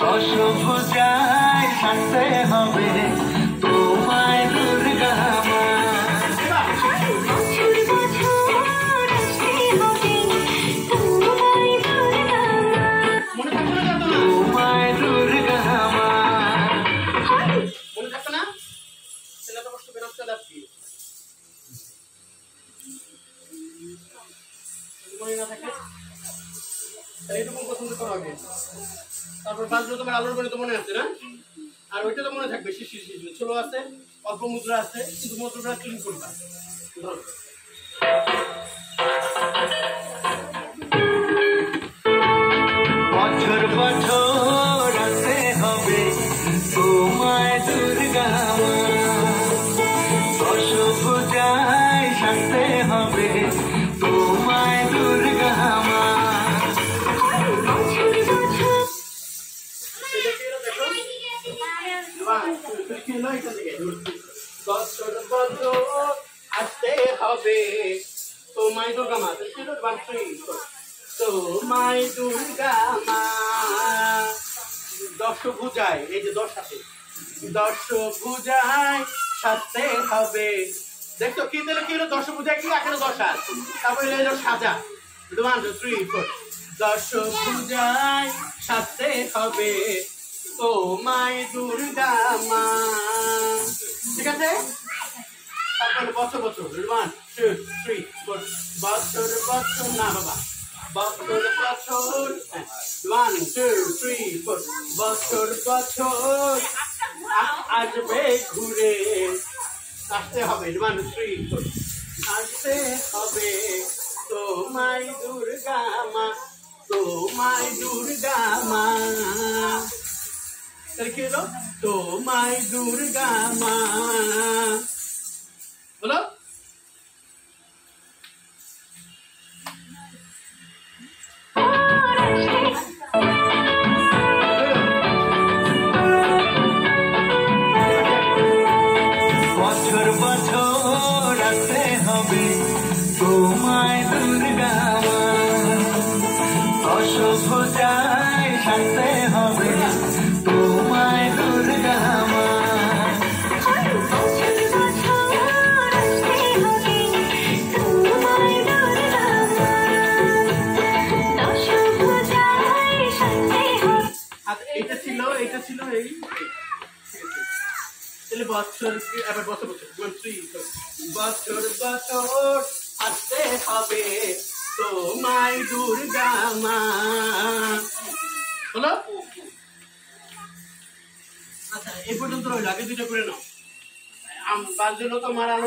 দশভুজায় সাজতে হবে তোমায় দুর্গা মা। তোমায় দুর্গা মা। মনে থাকতো না? ছেলে তো কষ্ট বেরোচ্ছে যাচ্ছি। মনে না থাকে এইটুকু পছন্দ করো আগে, তারপর বাজলো তোমার আলোর বাড়ি তো মনে আছে না? আর ওইটা তো মনে থাকবে শিশির শিশির ছোট আছে, অল্প মুদ্রা আছে, কিন্তু মুদ্রাটা ক্লিন করবা। ধরো বছর বছর আসতে হবে তোমায় দুর্গা মা। দশভুজায় সাজতে হবে তোমায় দুর্গা মা। বছর বছর আসতে হবে তোমায় দুর্গা মা। তোমায় দুর্গা মা। দশভুজায়, এই যে দশ আছে, দশভুজায় সাজতে হবে। দেখতো কি দিলে কি হলো? দশভুজায় কি এখনো দশ আছে, তারপরে এলো সাজা। 1 2 3 4 দশভুজায় সাজতে হবে তোমায় দুর্গা মা। ঠিক আছে? তারপরে বছর বছর 1 2 3 4 বছর বছর না বাবা, বছর বছর 1 2 3 4 বছর বছর আসবে ঘুরে। আসতে হবে 1 2 3 4 আসতে হবে তোমায় দুর্গা মা, তোমায় দুর্গা মা। তাহলে কি হলো? তোমায় দুর্গা মা হলো। বছর বছর আসতে হবে তোমায় দুর্গা মা। দশভুজায় সাজতে হবে তোমায় দুর্গা মা। এটা ছিল এই তাহলে বছর আবার বছর বছর 1 3 বছর বছর আসতে হবে তোমায় দুর্গা মা হলো। আচ্ছা এই পর্যন্ত রইল, আগে দুটো করে নাও। বাজলো তোমার আলো।